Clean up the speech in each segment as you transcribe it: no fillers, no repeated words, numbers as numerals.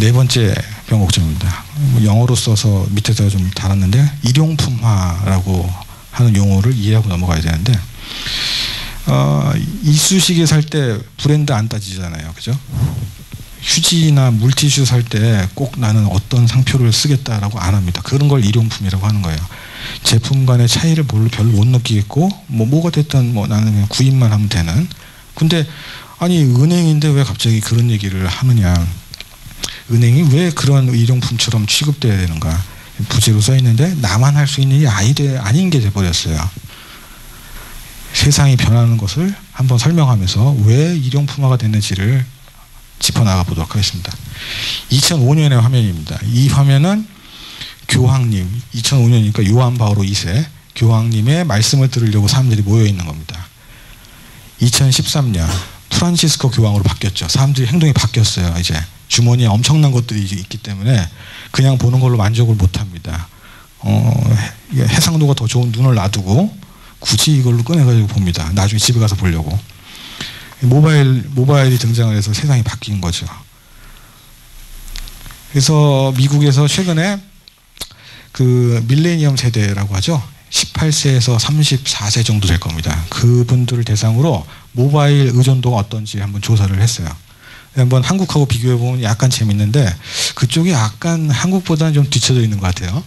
네 번째 변곡점입니다. 영어로 써서 밑에서 좀 달았는데 일용품화라고 하는 용어를 이해하고 넘어가야 되는데 이쑤시개 살 때 브랜드 안 따지잖아요. 그죠? 휴지나 물티슈 살 때 꼭 나는 어떤 상표를 쓰겠다라고 안 합니다. 그런 걸 일용품이라고 하는 거예요. 제품 간의 차이를 별로 못 느끼겠고 뭐가 됐든 나는 그냥 구입만 하면 되는. 근데 아니 은행인데 왜 갑자기 그런 얘기를 하느냐. 은행이 왜 그런 일용품처럼 취급돼야 되는가. 부제로 써 있는데 나만 할 수 있는 일이 아닌 게 돼버렸어요. 세상이 변하는 것을 한번 설명하면서 왜 일용품화가 됐는지를 짚어나가 보도록 하겠습니다. 2005년의 화면입니다. 이 화면은 교황님, 2005년이니까 요한 바오로 2세 교황님의 말씀을 들으려고 사람들이 모여 있는 겁니다. 2013년 프란시스코 교황으로 바뀌었죠. 사람들이 행동이 바뀌었어요. 이제 주머니에 엄청난 것들이 있기 때문에 그냥 보는 걸로 만족을 못합니다. 해상도가 더 좋은 눈을 놔두고 굳이 이걸로 꺼내가지고 봅니다. 나중에 집에 가서 보려고. 모바일이 등장을 해서 세상이 바뀐 거죠. 그래서 미국에서 최근에 그 밀레니엄 세대라고 하죠. 18세에서 34세 정도 될 겁니다. 그분들을 대상으로 모바일 의존도가 어떤지 한번 조사를 했어요. 한번 한국하고 비교해보면 약간 재밌는데 그쪽이 약간 한국보다는 좀 뒤쳐져 있는 것 같아요.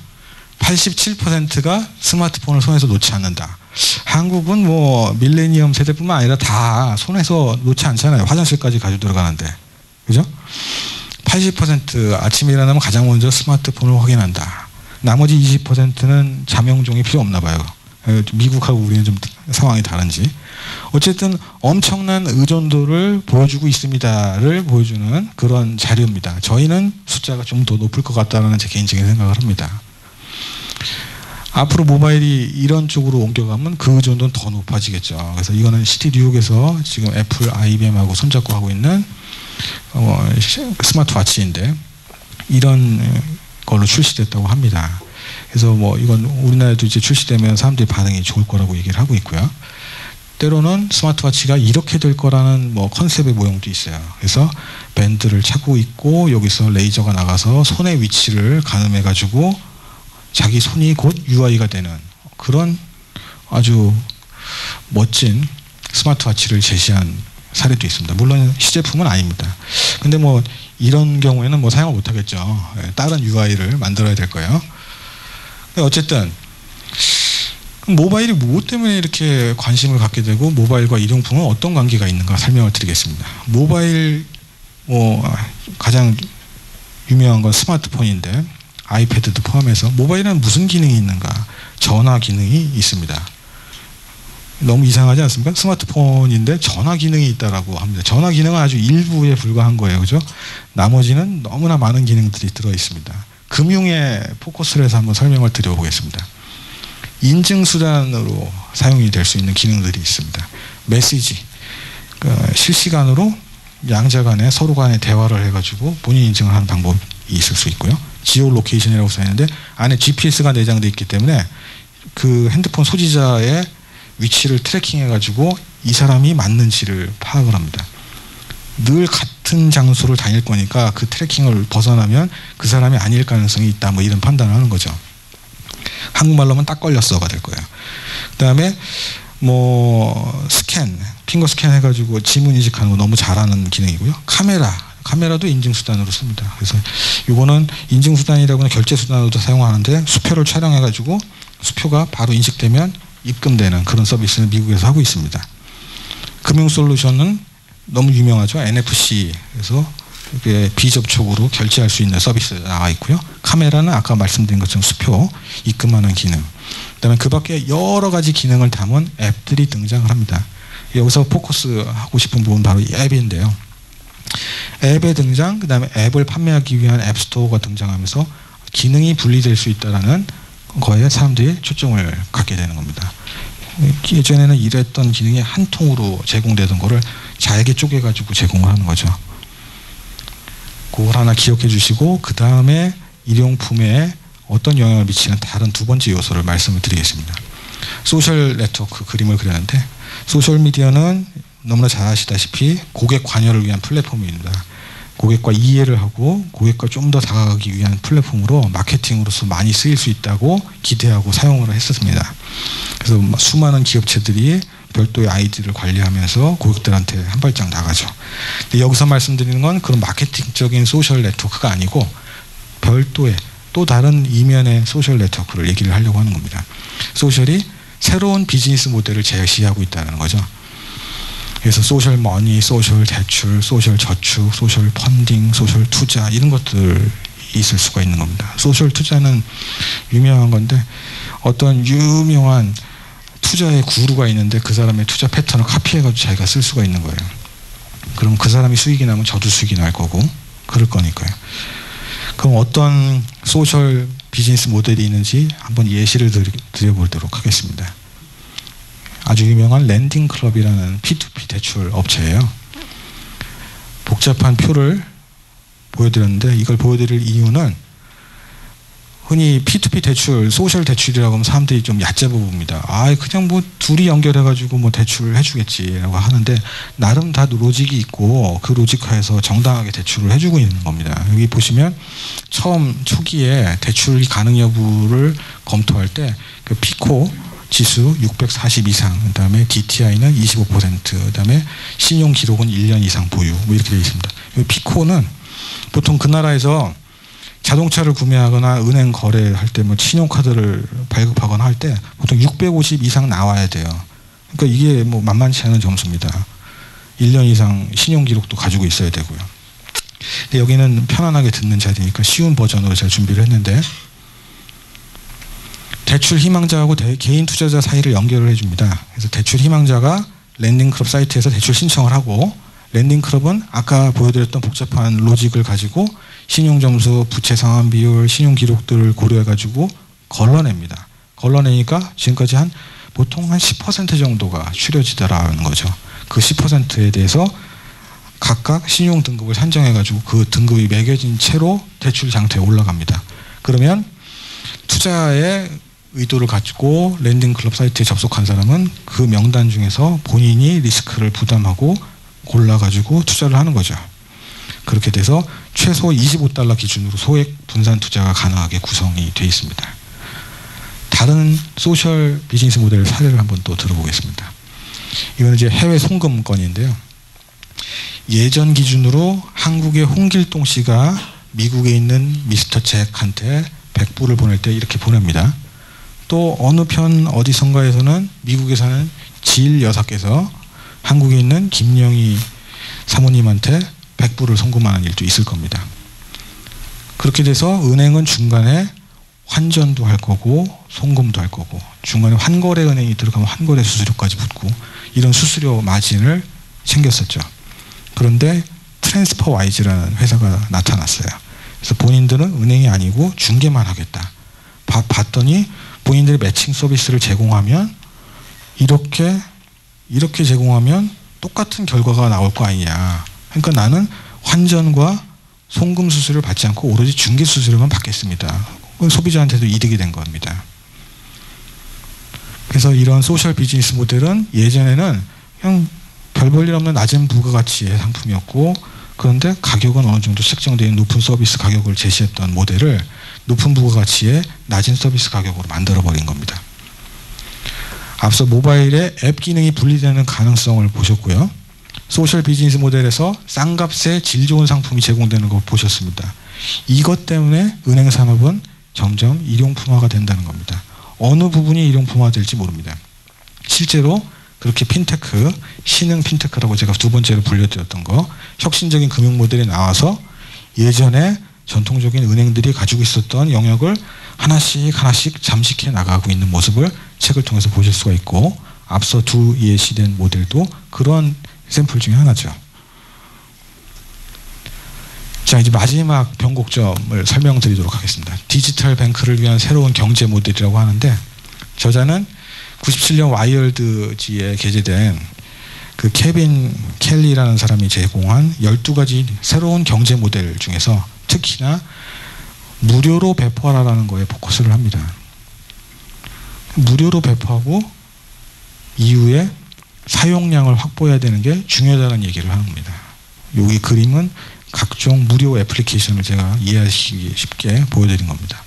87%가 스마트폰을 손에서 놓지 않는다. 한국은 밀레니엄 세대뿐만 아니라 다 손에서 놓지 않잖아요. 화장실까지 가지고 들어가는데. 그죠? 80% 아침에 일어나면 가장 먼저 스마트폰을 확인한다. 나머지 20%는 자명종이 필요 없나 봐요. 미국하고 우리는 좀 상황이 다른지. 어쨌든 엄청난 의존도를 보여주고 있습니다를 보여주는 그런 자료입니다. 저희는 숫자가 좀 더 높을 것 같다는 제 개인적인 생각을 합니다. 앞으로 모바일이 이런 쪽으로 옮겨가면 그 의존도는 더 높아지겠죠. 그래서 이거는 시티 뉴욕에서 지금 애플, IBM하고 손잡고 하고 있는 스마트워치인데 이런 걸로 출시됐다고 합니다. 그래서 이건 우리나라에도 이제 출시되면 사람들이 반응이 좋을 거라고 얘기를 하고 있고요. 때로는 스마트워치가 이렇게 될 거라는 컨셉의 모형도 있어요. 그래서 밴드를 차고 있고 여기서 레이저가 나가서 손의 위치를 가늠해가지고 자기 손이 곧 UI가 되는 그런 아주 멋진 스마트워치를 제시한 사례도 있습니다. 물론 시제품은 아닙니다. 근데 이런 경우에는 사용을 못 하겠죠. 다른 UI를 만들어야 될 거예요. 어쨌든 모바일이 무엇 때문에 이렇게 관심을 갖게 되고 모바일과 일용품은 어떤 관계가 있는가 설명을 드리겠습니다. 모바일 가장 유명한 건 스마트폰인데 아이패드도 포함해서 모바일에는 무슨 기능이 있는가? 전화 기능이 있습니다. 너무 이상하지 않습니까? 스마트폰인데 전화 기능이 있다라고 합니다. 전화 기능은 아주 일부에 불과한 거예요. 그죠? 나머지는 너무나 많은 기능들이 들어 있습니다. 금융에 포커스를 해서 한번 설명을 드려보겠습니다. 인증수단으로 사용이 될 수 있는 기능들이 있습니다. 메시지, 실시간으로 양자 간에 서로 간에 대화를 해가지고 본인 인증을 하는 방법이 있을 수 있고요. 지오 로케이션이라고 써있는데 안에 GPS가 내장되어 있기 때문에 그 핸드폰 소지자의 위치를 트래킹해가지고 이 사람이 맞는지를 파악을 합니다. 늘 같은 장소를 다닐 거니까 그 트래킹을 벗어나면 그 사람이 아닐 가능성이 있다. 이런 판단을 하는 거죠. 한국말로 하면 딱 걸렸어가 될 거예요. 그 다음에 스캔, 핑거 스캔 해가지고 지문 인식하는 거 너무 잘하는 기능이고요. 카메라도 인증수단으로 씁니다. 그래서 이거는 인증수단이라고는 결제수단으로도 사용하는데 수표를 촬영해가지고 수표가 바로 인식되면 입금되는 그런 서비스를 미국에서 하고 있습니다. 금융솔루션은 너무 유명하죠. NFC. 그래서 비접촉으로 결제할 수 있는 서비스가 나와 있고요. 카메라는 아까 말씀드린 것처럼 수표, 입금하는 기능. 그다음에 그 밖에 여러 가지 기능을 담은 앱들이 등장을 합니다. 여기서 포커스하고 싶은 부분 바로 이 앱인데요. 앱의 등장, 그 다음에 앱을 판매하기 위한 앱스토어가 등장하면서 기능이 분리될 수 있다는 거에 사람들이 초점을 갖게 되는 겁니다. 예전에는 이랬던 기능이 한 통으로 제공되던 거를 잘게 쪼개가지고 제공을 하는 거죠. 그걸 하나 기억해 주시고 그 다음에 일용품에 어떤 영향을 미치는 다른 두 번째 요소를 말씀을 드리겠습니다. 소셜 네트워크 그림을 그렸는데 소셜미디어는 너무나 잘 아시다시피 고객 관여를 위한 플랫폼입니다. 고객과 이해를 하고 고객과 좀 더 다가가기 위한 플랫폼으로 마케팅으로서 많이 쓰일 수 있다고 기대하고 사용을 했었습니다. 그래서 수많은 기업체들이 별도의 아이디를 관리하면서 고객들한테 한 발짝 나가죠. 근데 여기서 말씀드리는 건 그런 마케팅적인 소셜 네트워크가 아니고 별도의 또 다른 이면의 소셜 네트워크를 얘기를 하려고 하는 겁니다. 소셜이 새로운 비즈니스 모델을 제시하고 있다는 거죠. 그래서 소셜 머니, 소셜 대출, 소셜 저축, 소셜 펀딩, 소셜 투자 이런 것들이 있을 수가 있는 겁니다. 소셜 투자는 유명한 건데 어떤 유명한 투자의 구루가 있는데 그 사람의 투자 패턴을 카피해가지고 자기가 쓸 수가 있는 거예요. 그럼 그 사람이 수익이 나면 저도 수익이 날 거고 그럴 거니까요. 그럼 어떤 소셜 비즈니스 모델이 있는지 한번 예시를 드려보도록 하겠습니다. 아주 유명한 랜딩 클럽이라는 P2P 대출 업체예요. 복잡한 표를 보여드렸는데 이걸 보여드릴 이유는 흔히 P2P 대출, 소셜 대출이라고 하면 사람들이 좀 얕잡아 봅니다. 그냥 뭐 둘이 연결해가지고 뭐 대출을 해주겠지라고 하는데 나름 다 로직이 있고 그 로직하에서 정당하게 대출을 해주고 있는 겁니다. 여기 보시면 처음 초기에 대출 가능 여부를 검토할 때 그 피코 지수 640 이상, 그 다음에 DTI는 25%, 그 다음에 신용 기록은 1년 이상 보유, 뭐 이렇게 되어 있습니다. 피코는 보통 그 나라에서 자동차를 구매하거나 은행 거래할 때 뭐 신용카드를 발급하거나 할 때 보통 650 이상 나와야 돼요. 그러니까 이게 뭐 만만치 않은 점수입니다. 1년 이상 신용 기록도 가지고 있어야 되고요. 근데 여기는 편안하게 듣는 자리니까 쉬운 버전으로 제가 준비를 했는데 대출 희망자하고 개인 투자자 사이를 연결을 해줍니다. 그래서 대출 희망자가 랜딩클럽 사이트에서 대출 신청을 하고 랜딩클럽은 아까 보여드렸던 복잡한 로직을 가지고 신용점수, 부채 상환 비율, 신용 기록들을 고려해가지고 걸러냅니다. 걸러내니까 지금까지 보통 한 10% 정도가 추려지더라는 거죠. 그 10%에 대해서 각각 신용 등급을 산정해가지고 그 등급이 매겨진 채로 대출 상태에 올라갑니다. 그러면 투자의 의도를 가지고 랜딩클럽 사이트에 접속한 사람은 그 명단 중에서 본인이 리스크를 부담하고 골라가지고 투자를 하는 거죠. 그렇게 돼서 최소 $25 기준으로 소액 분산 투자가 가능하게 구성이 되어 있습니다. 다른 소셜 비즈니스 모델 사례를 한번 또 들어보겠습니다. 이거는 이제 해외 송금건인데요. 예전 기준으로 한국의 홍길동 씨가 미국에 있는 미스터 잭한테 100불을 보낼 때 이렇게 보냅니다. 또 어느 편 어디선가에서는 미국에 사는 지일 여사께서 한국에 있는 김영희 사모님한테 100불을 송금하는 일도 있을 겁니다. 그렇게 돼서 은행은 중간에 환전도 할 거고 송금도 할 거고 중간에 환거래 은행이 들어가면 환거래 수수료까지 붙고 이런 수수료 마진을 챙겼었죠. 그런데 트랜스퍼 와이즈라는 회사가 나타났어요. 그래서 본인들은 은행이 아니고 중개만 하겠다. 봤더니 본인들이 매칭 서비스를 제공하면 이렇게 제공하면 똑같은 결과가 나올 거 아니냐. 그러니까 나는 환전과 송금 수수료를 받지 않고 오로지 중개 수수료만 받겠습니다. 소비자한테도 이득이 된 겁니다. 그래서 이런 소셜 비즈니스 모델은 예전에는 그냥 별 볼 일 없는 낮은 부가가치의 상품이었고 그런데 가격은 어느 정도 책정된 높은 서비스 가격을 제시했던 모델을 높은 부가가치의 낮은 서비스 가격으로 만들어버린 겁니다. 앞서 모바일의 앱 기능이 분리되는 가능성을 보셨고요. 소셜 비즈니스 모델에서 싼 값에 질 좋은 상품이 제공되는 걸 보셨습니다. 이것 때문에 은행 산업은 점점 일용품화가 된다는 겁니다. 어느 부분이 일용품화 될지 모릅니다. 실제로 그렇게 핀테크, 신흥 핀테크라고 제가 두 번째로 불려드렸던 거 혁신적인 금융 모델이 나와서 예전에 전통적인 은행들이 가지고 있었던 영역을 하나씩 잠식해 나가고 있는 모습을 책을 통해서 보실 수가 있고 앞서 두 예시된 모델도 그런 샘플 중에 하나죠. 자, 이제 마지막 변곡점을 설명드리도록 하겠습니다. 디지털 뱅크를 위한 새로운 경제 모델이라고 하는데 저자는 97년 와이어드지에 게재된 그 케빈 켈리라는 사람이 제공한 12가지 새로운 경제 모델 중에서 특히나 무료로 배포하라는 거에 포커스를 합니다. 무료로 배포하고 이후에 사용량을 확보해야 되는 게 중요하다는 얘기를 하는 겁니다. 여기 그림은 각종 무료 애플리케이션을 제가 이해하시기 쉽게 보여드린 겁니다.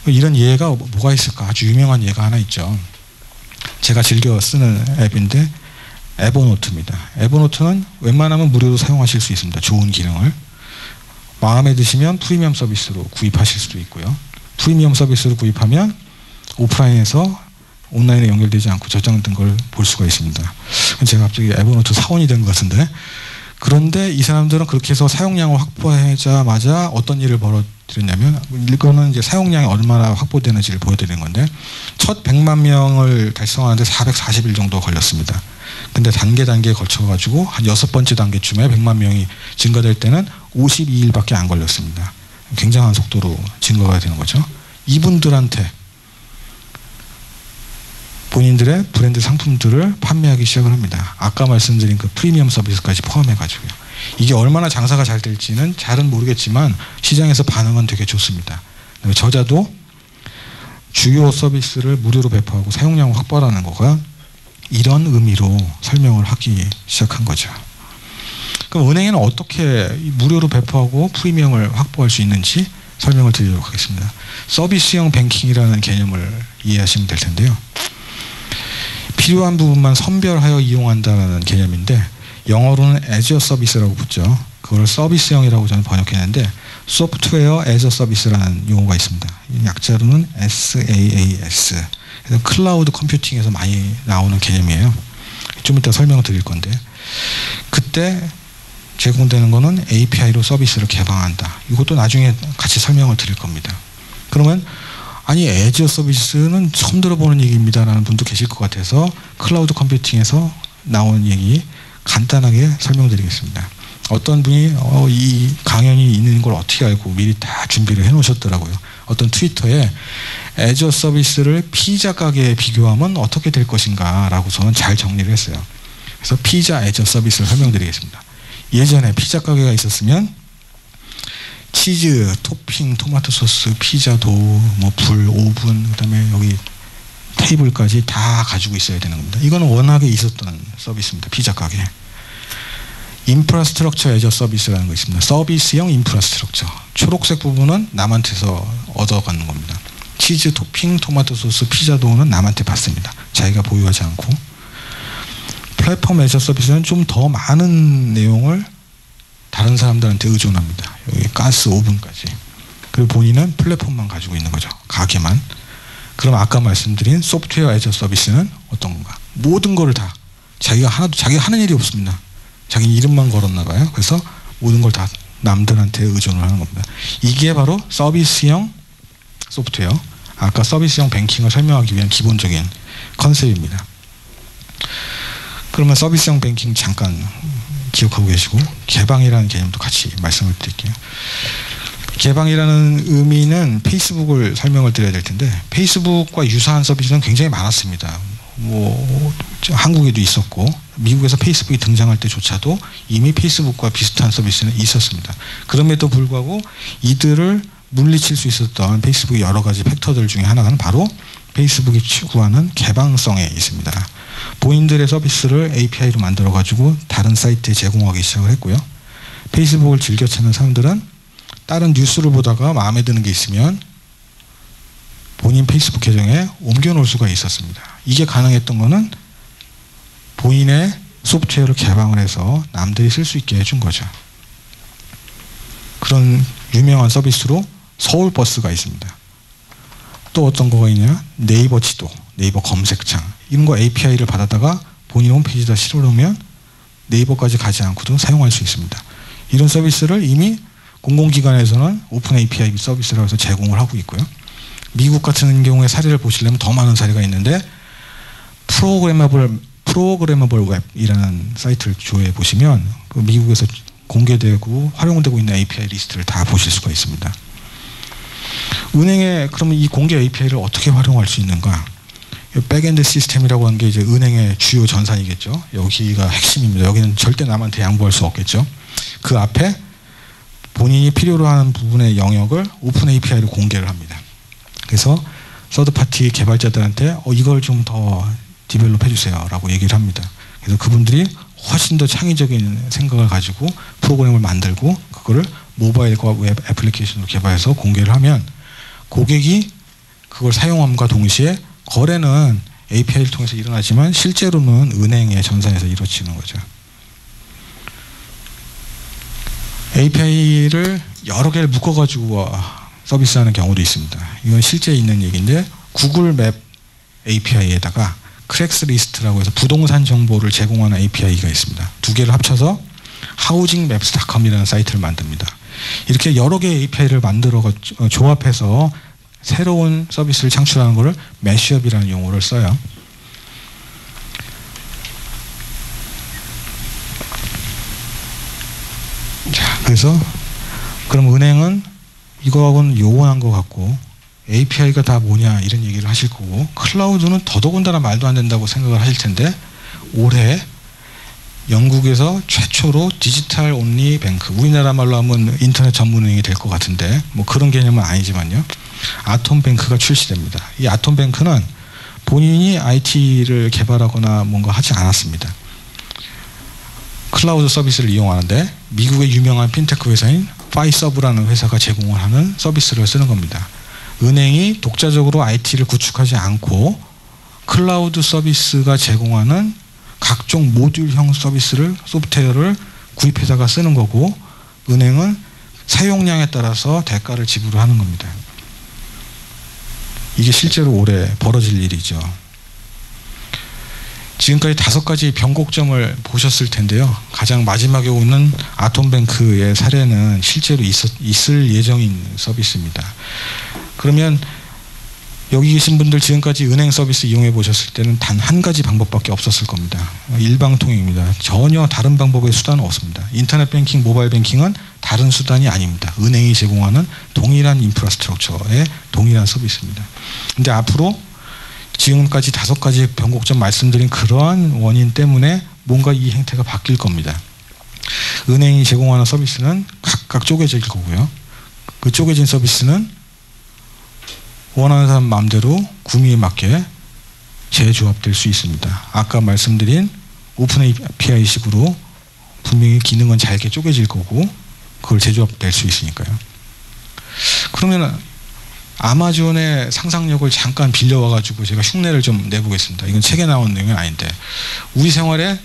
이런 예가 뭐가 있을까? 아주 유명한 예가 하나 있죠. 제가 즐겨 쓰는 앱인데 에버노트입니다. 에버노트는 웬만하면 무료로 사용하실 수 있습니다. 좋은 기능을. 마음에 드시면 프리미엄 서비스로 구입하실 수도 있고요. 프리미엄 서비스로 구입하면 오프라인에서 온라인에 연결되지 않고 저장된 걸 볼 수가 있습니다. 제가 갑자기 에버노트 사원이 된 것 같은데, 그런데 이 사람들은 그렇게 해서 사용량을 확보하자마자 어떤 일을 벌어들였냐면, 이거는 이제 사용량이 얼마나 확보되는지를 보여드리는 건데, 첫 100만 명을 달성하는데 440일 정도 걸렸습니다. 근데 단계에 걸쳐가지고 한 6번째 단계쯤에 100만 명이 증가될 때는 52일밖에 안 걸렸습니다. 굉장한 속도로 증가가 되는 거죠. 이분들한테 본인들의 브랜드 상품들을 판매하기 시작을 합니다. 아까 말씀드린 그 프리미엄 서비스까지 포함해가지고요. 이게 얼마나 장사가 잘 될지는 잘은 모르겠지만 시장에서 반응은 되게 좋습니다. 저자도 주요 서비스를 무료로 배포하고 사용량을 확보하라는 거가 이런 의미로 설명을 하기 시작한 거죠. 그럼 은행에는 어떻게 무료로 배포하고 프리미엄을 확보할 수 있는지 설명을 드리도록 하겠습니다. 서비스형 뱅킹이라는 개념을 이해하시면 될 텐데요. 필요한 부분만 선별하여 이용한다는 개념인데, 영어로는 as a service라고 붙죠. 그걸 서비스형이라고 저는 번역했는데, 소프트웨어 as a service라는 용어가 있습니다. 약자로는 SaaS. 그래서 클라우드 컴퓨팅에서 많이 나오는 개념이에요. 좀 이따 설명을 드릴 건데, 그때 제공되는 거는 API로 서비스를 개방한다. 이것도 나중에 같이 설명을 드릴 겁니다. 그러면 아니 애저 서비스는 처음 들어보는 얘기입니다라는 분도 계실 것 같아서 클라우드 컴퓨팅에서 나온 얘기 간단하게 설명드리겠습니다. 어떤 분이 이 강연이 있는 걸 어떻게 알고 미리 다 준비를 해놓으셨더라고요. 어떤 트위터에 애저 서비스를 피자 가게에 비교하면 어떻게 될 것인가 라고 저는 잘 정리를 했어요. 그래서 피자 애저 서비스를 설명드리겠습니다. 예전에 피자 가게가 있었으면 치즈, 토핑, 토마토 소스, 피자 도우, 뭐 불, 오븐, 그다음에 여기 테이블까지 다 가지고 있어야 되는 겁니다. 이거는 워낙에 있었던 서비스입니다. 피자 가게. 인프라스트럭처 애저 서비스라는 거 있습니다. 서비스형 인프라스트럭처. 초록색 부분은 남한테서 얻어가는 겁니다. 치즈, 토핑, 토마토 소스, 피자 도우는 남한테 받습니다. 자기가 보유하지 않고. 플랫폼 애저 서비스는 좀 더 많은 내용을 다른 사람들한테 의존합니다. 여기 가스, 오븐까지. 그리고 본인은 플랫폼만 가지고 있는 거죠. 가게만. 그럼 아까 말씀드린 소프트웨어 애저 서비스는 어떤 건가? 모든 거를 다 자기가 하는 일이 없습니다. 자기 이름만 걸었나 봐요. 그래서 모든 걸 다 남들한테 의존을 하는 겁니다. 이게 바로 서비스형 소프트웨어. 아까 서비스형 뱅킹을 설명하기 위한 기본적인 컨셉입니다. 그러면 서비스형 뱅킹 잠깐 기억하고 계시고, 개방이라는 개념도 같이 말씀을 드릴게요. 개방이라는 의미는 페이스북을 설명을 드려야 될 텐데, 페이스북과 유사한 서비스는 굉장히 많았습니다. 뭐 한국에도 있었고, 미국에서 페이스북이 등장할 때조차도 이미 페이스북과 비슷한 서비스는 있었습니다. 그럼에도 불구하고 이들을 물리칠 수 있었던 페이스북의 여러 가지 팩터들 중에 하나는 바로 페이스북이 추구하는 개방성에 있습니다. 본인들의 서비스를 API로 만들어가지고 다른 사이트에 제공하기 시작을 했고요. 페이스북을 즐겨 찾는 사람들은 다른 뉴스를 보다가 마음에 드는 게 있으면 본인 페이스북 계정에 옮겨놓을 수가 있었습니다. 이게 가능했던 거는 본인의 소프트웨어를 개방을 해서 남들이 쓸 수 있게 해준 거죠. 그런 유명한 서비스로 서울버스가 있습니다. 또 어떤 거가 있냐? 네이버 지도, 네이버 검색창 이런 거 API를 받아다가 본인 홈페이지에다 실어놓으면 네이버까지 가지 않고도 사용할 수 있습니다. 이런 서비스를 이미 공공기관에서는 오픈 API 서비스라고 해서 제공을 하고 있고요. 미국 같은 경우에 사례를 보시려면 더 많은 사례가 있는데, 프로그래머블 웹이라는 사이트를 조회해 보시면 그 미국에서 공개되고 활용되고 있는 API 리스트를 다 보실 수가 있습니다. 은행에 그러면 이 공개 API를 어떻게 활용할 수 있는가? 백엔드 시스템이라고 하는 게 이제 은행의 주요 전산이겠죠. 여기가 핵심입니다. 여기는 절대 남한테 양보할 수 없겠죠. 그 앞에 본인이 필요로 하는 부분의 영역을 오픈 API로 공개를 합니다. 그래서 서드파티 개발자들한테 이걸 좀 더 디벨롭 해주세요 라고 얘기를 합니다. 그래서 그분들이 훨씬 더 창의적인 생각을 가지고 프로그램을 만들고 그거를 모바일과 웹 애플리케이션으로 개발해서 공개를 하면 고객이 그걸 사용함과 동시에 거래는 API를 통해서 일어나지만 실제로는 은행의 전산에서 이루어지는 거죠. API를 여러 개를 묶어가지고 서비스하는 경우도 있습니다. 이건 실제 있는 얘기인데 구글 맵 API에다가 크랙스리스트라고 해서 부동산 정보를 제공하는 API가 있습니다. 두 개를 합쳐서 housingmaps.com이라는 사이트를 만듭니다. 이렇게 여러 개의 API를 만들어 조합해서 새로운 서비스를 창출하는 것을 매시업이라는 용어를 써요. 자, 그래서 그럼 은행은 이거하고는 요원한 것 같고 API가 다 뭐냐 이런 얘기를 하실 거고 클라우드는 더더군다나 말도 안 된다고 생각을 하실 텐데 올해 영국에서 최초로 디지털 온리 뱅크, 우리나라 말로 하면 인터넷 전문은행이 될 것 같은데 뭐 그런 개념은 아니지만요. 아톰뱅크가 출시됩니다. 이 아톰뱅크는 본인이 IT를 개발하거나 뭔가 하지 않았습니다. 클라우드 서비스를 이용하는데 미국의 유명한 핀테크 회사인 파이서브라는 회사가 제공을 하는 서비스를 쓰는 겁니다. 은행이 독자적으로 IT를 구축하지 않고 클라우드 서비스가 제공하는 각종 모듈형 서비스를 소프트웨어를 구입해다가 쓰는 거고 은행은 사용량에 따라서 대가를 지불하는 겁니다. 이게 실제로 올해 벌어질 일이죠. 지금까지 5가지 변곡점을 보셨을 텐데요. 가장 마지막에 오는 아톰뱅크의 사례는 실제로 있을 예정인 서비스입니다. 그러면 여기 계신 분들 지금까지 은행 서비스 이용해 보셨을 때는 단 한 가지 방법밖에 없었을 겁니다. 일방통행입니다. 전혀 다른 방법의 수단은 없습니다. 인터넷 뱅킹, 모바일 뱅킹은 다른 수단이 아닙니다. 은행이 제공하는 동일한 인프라스트럭처의 동일한 서비스입니다. 근데 앞으로 지금까지 5가지 변곡점 말씀드린 그러한 원인 때문에 뭔가 이 행태가 바뀔 겁니다. 은행이 제공하는 서비스는 각각 쪼개질 거고요. 그 쪼개진 서비스는 원하는 사람 마음대로 구미에 맞게 재조합될 수 있습니다. 아까 말씀드린 오픈 API 식으로 분명히 기능은 잘게 쪼개질 거고 그걸 재조합될 수 있으니까요. 그러면 아마존의 상상력을 잠깐 빌려와가지고 제가 흉내를 좀 내보겠습니다. 이건 책에 나온 내용은 아닌데 우리 생활에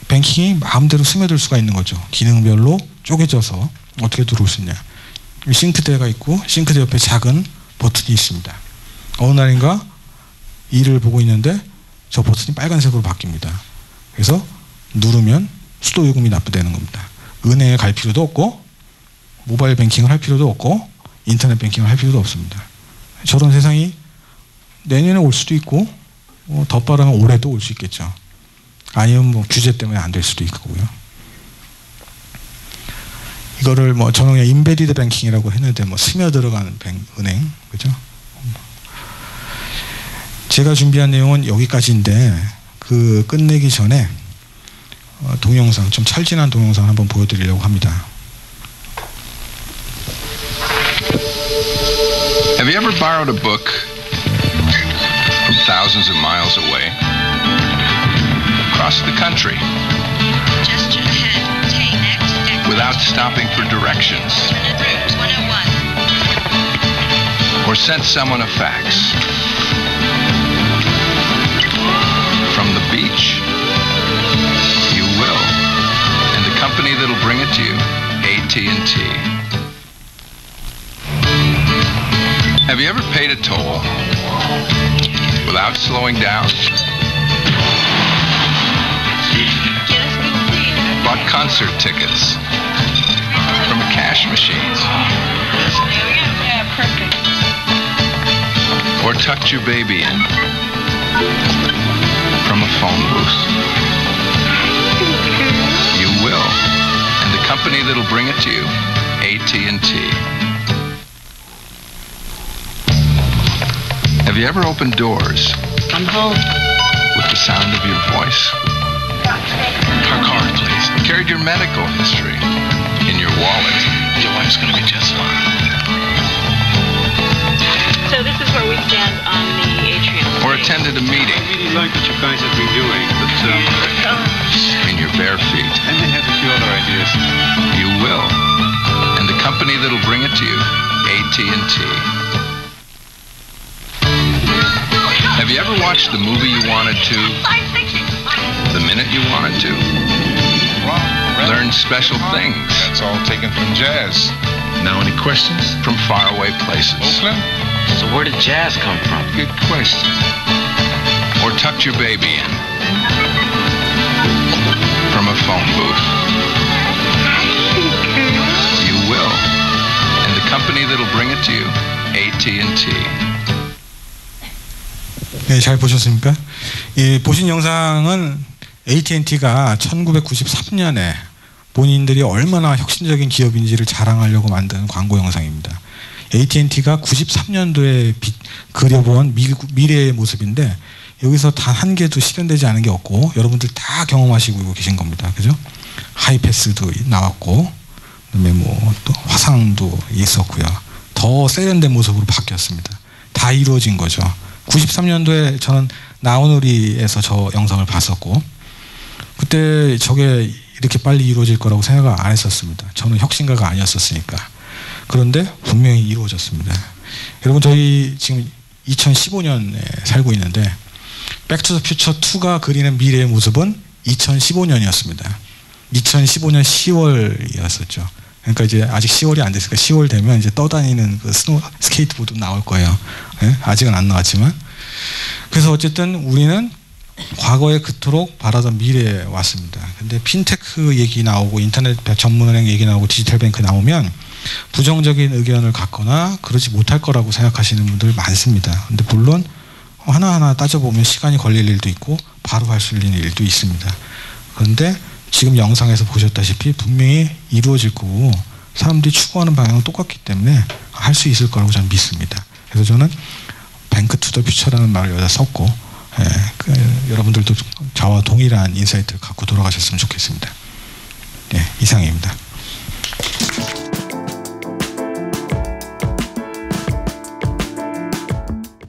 뱅킹이 마음대로 스며들 수가 있는 거죠. 기능별로 쪼개져서 어떻게 들어올 수 있냐. 싱크대가 있고 싱크대 옆에 작은 버튼이 있습니다. 어느 날인가 일을 보고 있는데 저 버튼이 빨간색으로 바뀝니다. 그래서 누르면 수도 요금이 납부되는 겁니다. 은행에 갈 필요도 없고 모바일 뱅킹을 할 필요도 없고 인터넷 뱅킹을 할 필요도 없습니다. 저런 세상이 내년에 올 수도 있고 더 빠르면 올해도 올 수 있겠죠. 아니면 뭐 규제 때문에 안 될 수도 있고요. 이거를 뭐 저는 그냥 인베디드 뱅킹이라고 했는데 뭐 스며들어가는 은행, 그죠? 제가 준비한 내용은 여기까지인데 그 끝내기 전에 동영상, 좀 찰진한 동영상 한번 보여드리려고 합니다. Have you ever borrowed a book from thousands of miles away, across the country, Gesture ahead. Take next exit. without stopping for directions, Route 101. or sent someone a fax? From the beach, you will, and the company that'll bring it to you, AT&T. Have you ever paid a toll without slowing down? Bought concert tickets from a cash machine? Yeah, perfect. Or tucked your baby in from a phone booth? You will, and the company that'll bring it to you, AT&T. Have you ever opened doors I'm home. with the sound of your voice? Our card, please. Carried your medical history in your wallet. Your wife's gonna be just fine. So this is where we stand on the atrium. Or attended a meeting I really like what you guys have been doing, but in your bare feet. I may have a few other ideas. You will, company that'll bring it to you, AT&T. Have you ever watched the movie you wanted to, the minute you wanted to? Learn special things. That's all taken from jazz. Now any questions? From faraway places. Oakland? So where did jazz come from? Good question. Or tucked your baby in. From a phone booth. You will. And the company that'll bring it to you, AT&T. 네, 잘 보셨습니까? 이 보신 영상은 AT&T가 1993년에 본인들이 얼마나 혁신적인 기업인지를 자랑하려고 만든 광고 영상입니다. AT&T가 93년도에 그려본 미래의 모습인데 여기서 단 한 개도 실현되지 않은 게 없고 여러분들 다 경험하시고 계신 겁니다. 그죠? 하이패스도 나왔고 그다음에 뭐 또 화상도 있었고요. 더 세련된 모습으로 바뀌었습니다. 다 이루어진 거죠. 93년도에 저는 나우누리에서 저 영상을 봤었고 그때 저게 이렇게 빨리 이루어질 거라고 생각을 안 했었습니다. 저는 혁신가가 아니었었으니까. 그런데 분명히 이루어졌습니다. 여러분 저희 지금 2015년에 살고 있는데 백투더퓨처 2가 그리는 미래의 모습은 2015년이었습니다. 2015년 10월이었었죠. 그러니까 이제 아직 10월이 안 됐으니까 10월 되면 이제 떠다니는 그 스케이트보드 나올 거예요. 네? 아직은 안 나왔지만. 그래서 어쨌든 우리는 과거에 그토록 바라던 미래에 왔습니다. 근데 핀테크 얘기 나오고 인터넷 전문은행 얘기 나오고 디지털 뱅크 나오면 부정적인 의견을 갖거나 그러지 못할 거라고 생각하시는 분들 많습니다. 근데 물론 하나하나 따져보면 시간이 걸릴 일도 있고 바로 할 수 있는 일도 있습니다. 그런데 지금 영상에서 보셨다시피 분명히 이루어질 거고 사람들이 추구하는 방향은 똑같기 때문에 할 수 있을 거라고 저는 믿습니다. 그래서 저는 뱅크 투 더 퓨처라는 말을 여기다 썼고 여러분들도 저와 동일한 인사이트를 갖고 돌아가셨으면 좋겠습니다. 네, 이상입니다.